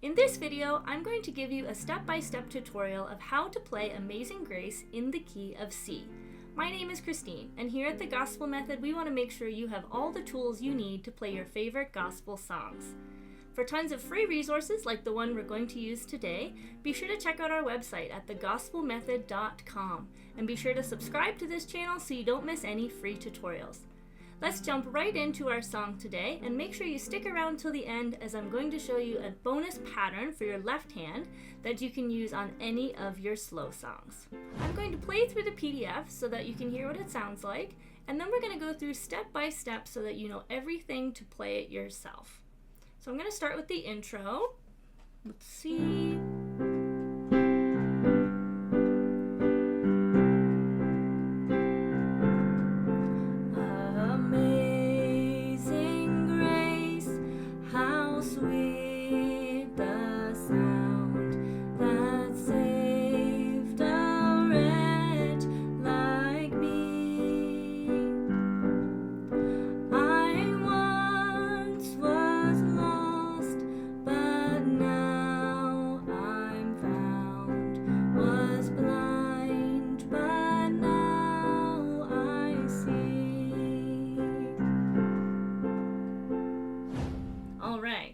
In this video, I'm going to give you a step-by-step tutorial of how to play Amazing Grace in the key of C. My name is Christine, and here at the Gospel Method, we want to make sure you have all the tools you need to play your favorite gospel songs. For tons of free resources like the one we're going to use today, be sure to check out our website at thegospelmethod.com, and be sure to subscribe to this channel so you don't miss any free tutorials. Let's jump right into our song today, and make sure you stick around till the end as I'm going to show you a bonus pattern for your left hand that you can use on any of your slow songs. I'm going to play through the PDF so that you can hear what it sounds like, and then we're going to go through step by step so that you know everything to play it yourself. So I'm going to start with the intro. Let's see.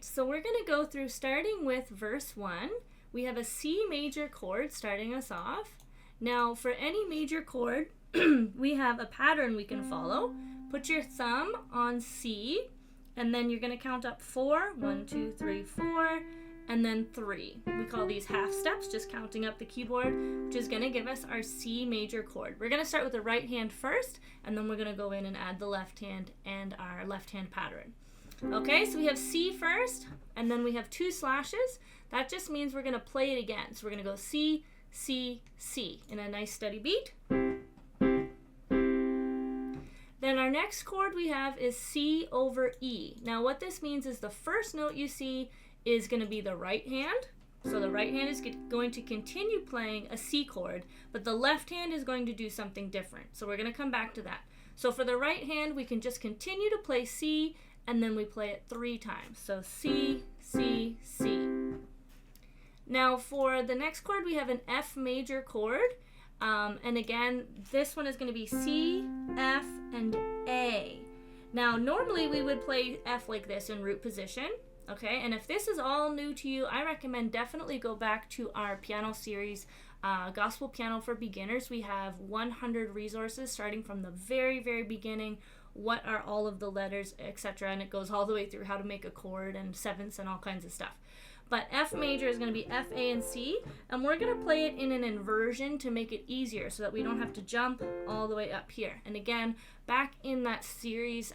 So we're going to go through starting with verse 1. We have a C major chord starting us off. Now for any major chord, we have a pattern we can follow. Put your thumb on C, and then you're going to count up 4. 1, 2, 3, 4, and then 3. We call these half steps, just counting up the keyboard, which is going to give us our C major chord. We're going to start with the right hand first, and then we're going to go in and add the left hand and our left hand pattern. Okay, so we have C first, and then we have 2 slashes. That just means we're going to play it again. So we're going to go C, C, C in a nice steady beat. Then our next chord we have is C over E. Now what this means is the first note you see is going to be the right hand. So the right hand is going to continue playing a C chord, but the left hand is going to do something different. So we're going to come back to that. So for the right hand, we can just continue to play C, and then we play it 3 times. So C, C, C. Now for the next chord, we have an F major chord. And again, this one is going to be C, F, and A. Now normally we would play F like this in root position. Okay, and if this is all new to you, I recommend definitely go back to our piano series, Gospel Piano for Beginners. We have 100 resources starting from the very, very beginning. What are all of the letters, etc., and it goes all the way through how to make a chord and sevenths and all kinds of stuff. But F major is going to be F, A, and C, and we're going to play it in an inversion to make it easier so that we don't have to jump all the way up here. And again, back in that series,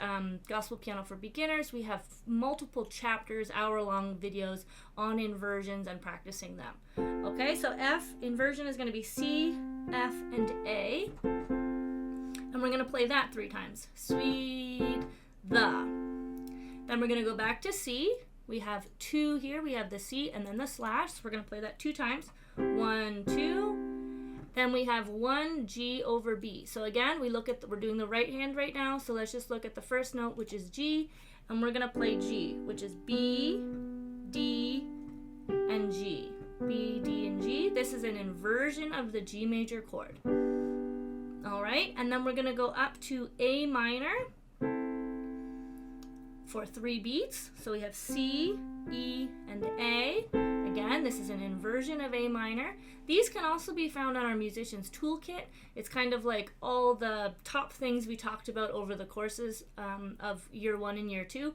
Gospel Piano for Beginners, we have multiple chapters, hour-long videos on inversions and practicing them. Okay, so F inversion is going to be C, F, and A. And we're going to play that 3 times. Sweet, the. Then we're going to go back to C. We have 2 here. We have the C and then the slash. So we're going to play that 2 times. 1, 2. Then we have 1 G over B. So again, we're doing the right hand right now. So let's just look at the first note, which is G. And we're going to play G, which is B, D, and G. B, D, and G. This is an inversion of the G major chord. All right, and then we're going to go up to A minor for 3 beats. So we have C, E, and A. Again, this is an inversion of A minor. These can also be found on our musician's toolkit. It's kind of like all the top things we talked about over the courses of year 1 and year 2.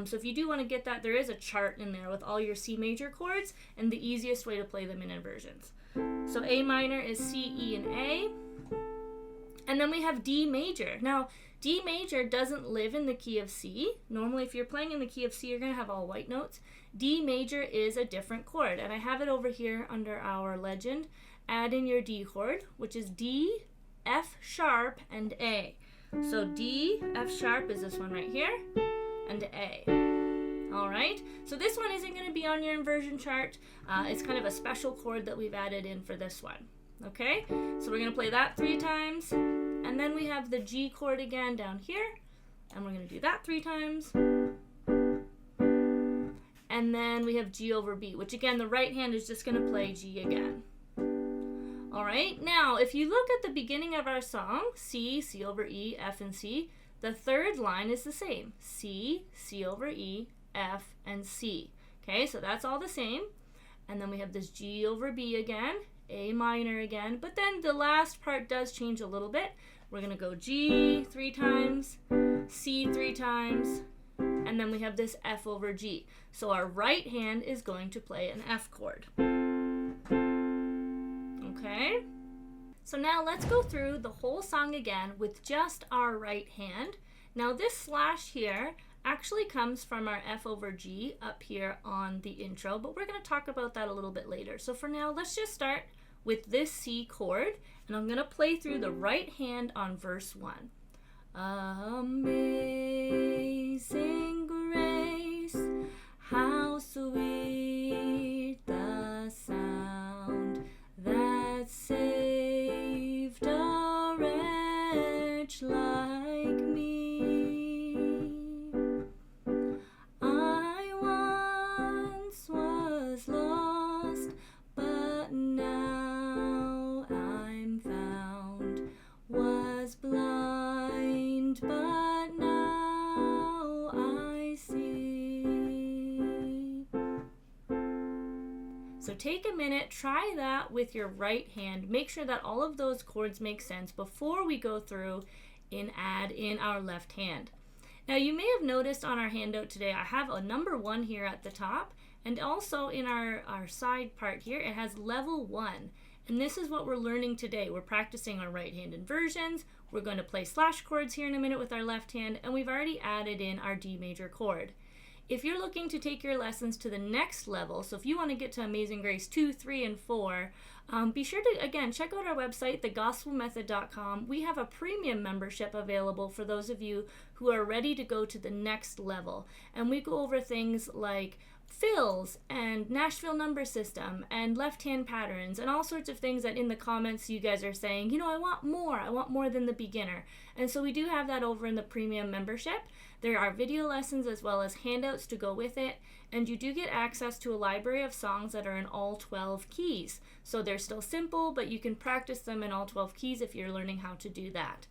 So if you do want to get that, there is a chart in there with all your C major chords and the easiest way to play them in inversions. So A minor is C, E, and A. And then we have D major. Now, D major doesn't live in the key of C. Normally, if you're playing in the key of C, you're going to have all white notes. D major is a different chord, and I have it over here under our legend. Add in your D chord, which is D, F sharp, and A. So D, F sharp is this one right here, and A. All right, so this one isn't going to be on your inversion chart. It's kind of a special chord that we've added in for this one. Okay, so we're going to play that 3 times, and then we have the G chord again down here, and we're going to do that 3 times. and then we have G over B, which again, the right hand is just going to play G again. All right, now if you look at the beginning of our song, C, C over E, F, and C, the third line is the same. C, C over E, F, and C. Okay, so that's all the same. And then we have this G over B again, A minor again, but then the last part does change a little bit. We're going to go G 3 times, C 3 times, and then we have this F over G. So our right hand is going to play an F chord. Okay? So now let's go through the whole song again with just our right hand. Now this slash here actually comes from our F over G up here on the intro, but we're going to talk about that a little bit later. So for now, let's just start with this C chord, and I'm going to play through the right hand on verse 1. Amazing grace, how sweet the sound that saved a wretch like me. I once was lost, but now I'm found, was blind, but now I see. So take a minute, try that with your right hand. Make sure that all of those chords make sense before we go through and add in our left hand. Now you may have noticed on our handout today, I have a number 1 here at the top, and also in our side part here, it has level 1. And this is what we're learning today. We're practicing our right hand inversions. We're going to play slash chords here in a minute with our left hand, and we've already added in our D major chord. If you're looking to take your lessons to the next level, so if you want to get to Amazing Grace 2, 3, and 4, be sure to, again, check out our website, thegospelmethod.com. We have a premium membership available for those of you who are ready to go to the next level. And we go over things like fills and Nashville number system and left-hand patterns and all sorts of things that in the comments you guys are saying, you know, I want more than the beginner. And so we do have that over in the premium membership. There are video lessons as well as handouts to go with it, and you do get access to a library of songs that are in all 12 keys. So they're still simple, but you can practice them in all 12 keys if you're learning how to do that.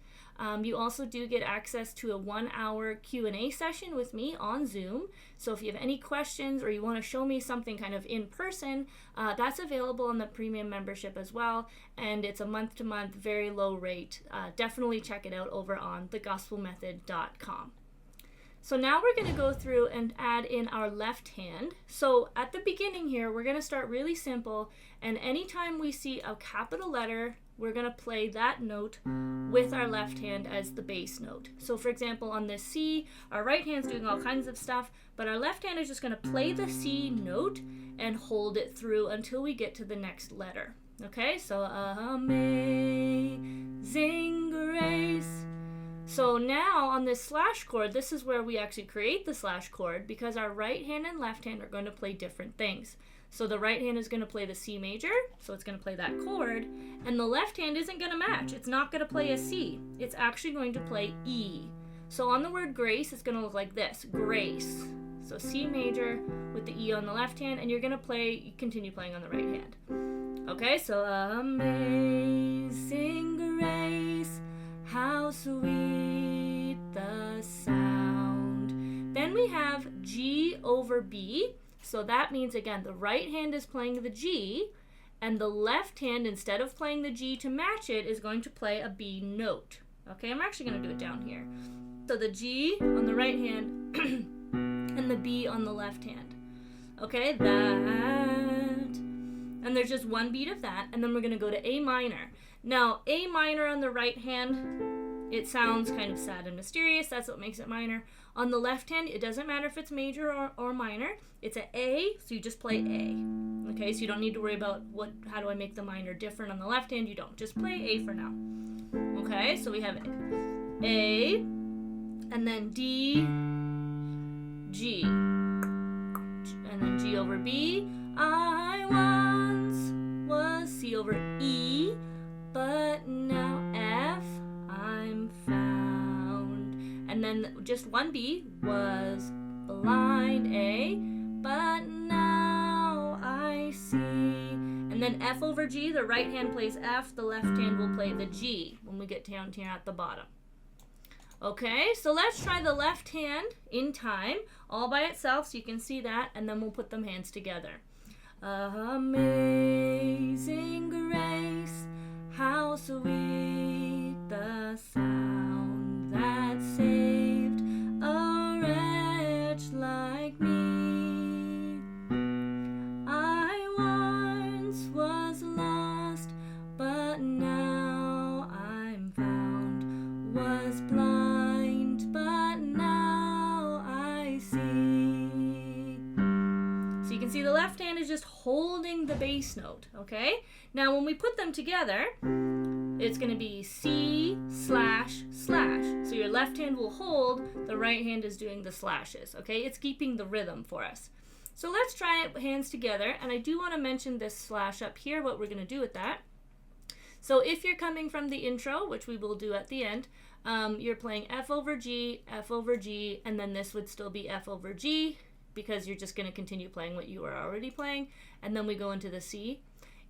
You also do get access to a 1-hour Q&A session with me on Zoom. So if you have any questions or you want to show me something kind of in person, that's available on the premium membership as well. And it's a month-to-month, very low rate. Definitely check it out over on thegospelmethod.com. So now we're going to go through and add in our left hand. So at the beginning here, we're going to start really simple. And anytime we see a capital letter, we're going to play that note with our left hand as the bass note. So for example, on this C, our right hand's doing all kinds of stuff, but our left hand is just going to play the C note and hold it through until we get to the next letter. Okay, so amazing grace. So now on this slash chord, this is where we actually create the slash chord because our right hand and left hand are going to play different things. So the right hand is going to play the C major, so it's going to play that chord, and the left hand isn't going to match. It's not going to play a C. It's actually going to play E. So on the word grace, it's going to look like this, grace. So C major with the E on the left hand, and you're going to continue playing on the right hand. Okay, so amazing grace, how sweet the sound. Then we have G over B. So that means, again, the right hand is playing the G, and the left hand, instead of playing the G to match it, is going to play a B note. Okay, I'm actually going to do it down here. So the G on the right hand and the B on the left hand. Okay, that. And there's just one beat of that, and then we're going to go to A minor. Now, A minor on the right hand, it sounds kind of sad and mysterious. That's what makes it minor. On the left hand, it doesn't matter if it's major or minor. It's an A, so you just play A. Okay, so you don't need to worry about how do I make the minor different on the left hand. You don't. Just play A for now. Okay, so we have A, and then D, G, and then G over B. I once was C over E, but now F, I'm found. And then just one B was blind A, but And then F over G, the right hand plays F, the left hand will play the G when we get down here at the bottom. Okay, so let's try the left hand in time, all by itself, so you can see that, and then we'll put them hands together. Amazing grace, how sweet the sound that saved a wretch like me. I once was lost, but now I'm found, was blind, but now I see. So you can see the left hand is just holding the bass note, okay? Now when we put them together, it's going to be C slash slash. So your left hand will hold, the right hand is doing the slashes, okay? It's keeping the rhythm for us. So let's try it hands together, and I do want to mention this slash up here, what we're going to do with that. So if you're coming from the intro, which we will do at the end, you're playing F over G, and then this would still be F over G, because you're just going to continue playing what you were already playing, and then we go into the C.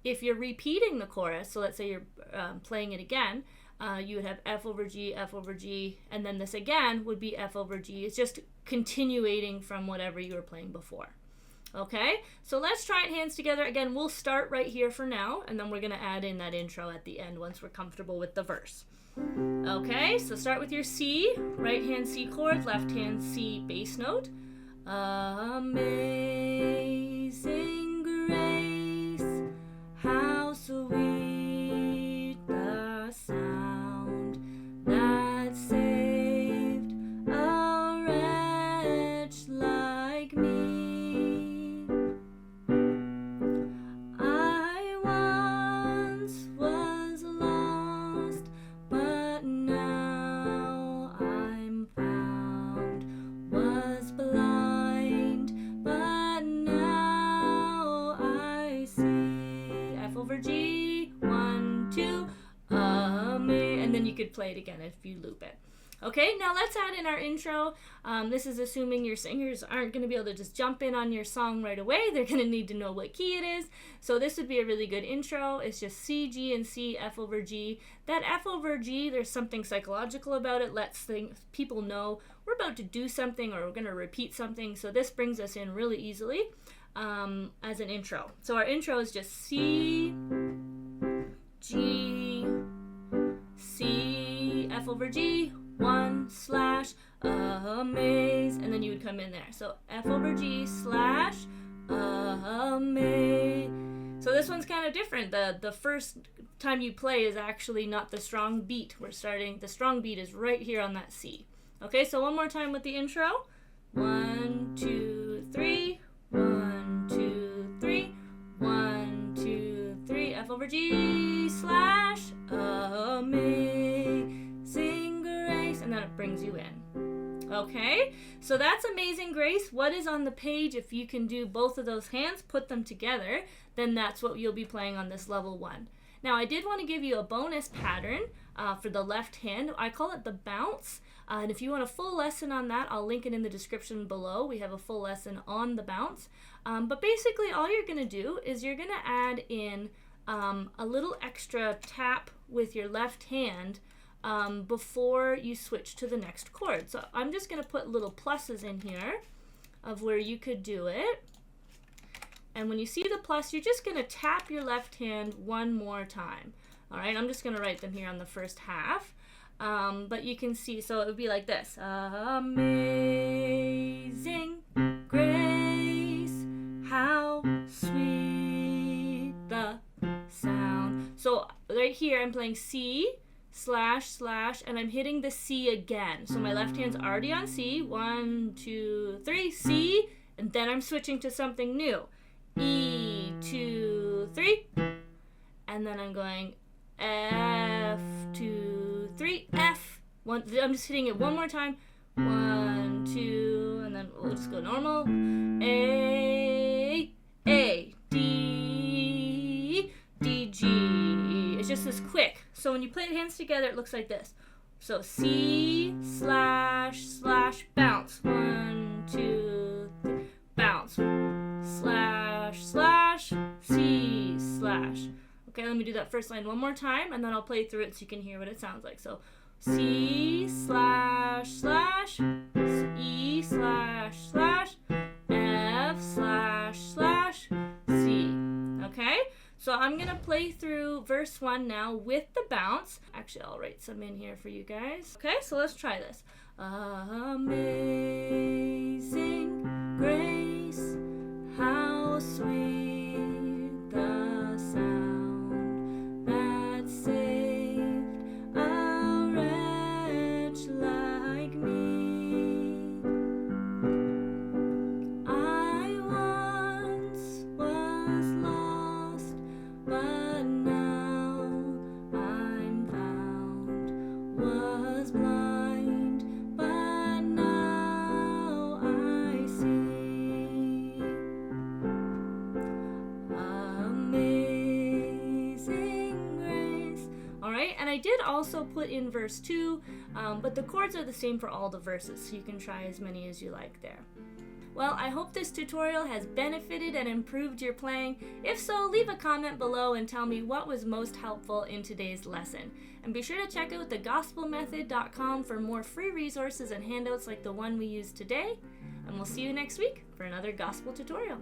If you're repeating the chorus, so let's say you're playing it again, you would have F over G, and then this again would be F over G. It's just continuating from whatever you were playing before. Okay, so let's try it hands together. Again, we'll start right here for now, and then we're going to add in that intro at the end once we're comfortable with the verse. Okay, so start with your C, right hand C chord, left hand C bass note. Amazing grace, how sweet the sound that saved a wretch like me. I once was lost, but now I'm found, was blind, but now I see. F over G, 1, 2, and then you could play it again if you loop it. Okay, now let's add in our intro. This is assuming your singers aren't going to be able to just jump in on your song right away. They're going to need to know what key it is. So this would be a really good intro. It's just C, G, and C, F over G. That F over G, there's something psychological about it. Lets people know we're about to do something or we're going to repeat something. So this brings us in really easily as an intro. So our intro is just C, G, C, F over G, 1 slash amaze, and then you would come in there. So F over G slash amaze. So this one's kind of different. The first time you play is actually not the strong beat. We're starting, the strong beat is right here on that C. Okay, so one more time with the intro. 1, 2, 3, 1, 2, 3, 1, 2, 3, F over G slash amazing grace, and then it brings you in. Okay, so that's Amazing Grace. What is on the page? If you can do both of those hands, put them together, then that's what you'll be playing on this level 1. Now I did want to give you a bonus pattern for the left hand. I call it the bounce, and if you want a full lesson on that, I'll link it in the description below. We have a full lesson on the bounce, but basically all you're going to do is you're going to add in a little extra tap with your left hand before you switch to the next chord. So I'm just going to put little pluses in here of where you could do it. And when you see the plus, you're just going to tap your left hand one more time. All right, I'm just going to write them here on the first half. But you can see, so it would be like this. Amazing grace, how sweet the sound. So right here, I'm playing C, slash, slash, and I'm hitting the C again. So my left hand's already on C. 1, 2, 3, C, and then I'm switching to something new. E, 2, 3, and then I'm going F, 2, 3, F. I'm just hitting it one more time. 1, 2, and then we'll just go normal. A, D, D, G. It's just this quick. So when you play the hands together, it looks like this. So C, slash, slash, bounce. 1, 2, 3, bounce. Slash, slash, C, slash. slash. Okay, let me do that first line one more time, and then I'll play through it so you can hear what it sounds like. So C slash slash, E slash slash, F slash slash, C. Okay, so I'm gonna play through verse 1 now with the bounce. Actually, I'll write some in here for you guys. Okay, so let's try this. Amazing grace, how sweet the sound that saved a wretch like me. I once was lost, but now I'm found, was blind, but now I see. Amazing grace. All right, and I did also put in verse 2, but the chords are the same for all the verses, so you can try as many as you like there. Well, I hope this tutorial has benefited and improved your playing. If so, leave a comment below and tell me what was most helpful in today's lesson. And be sure to check out thegospelmethod.com for more free resources and handouts like the one we used today. And we'll see you next week for another gospel tutorial.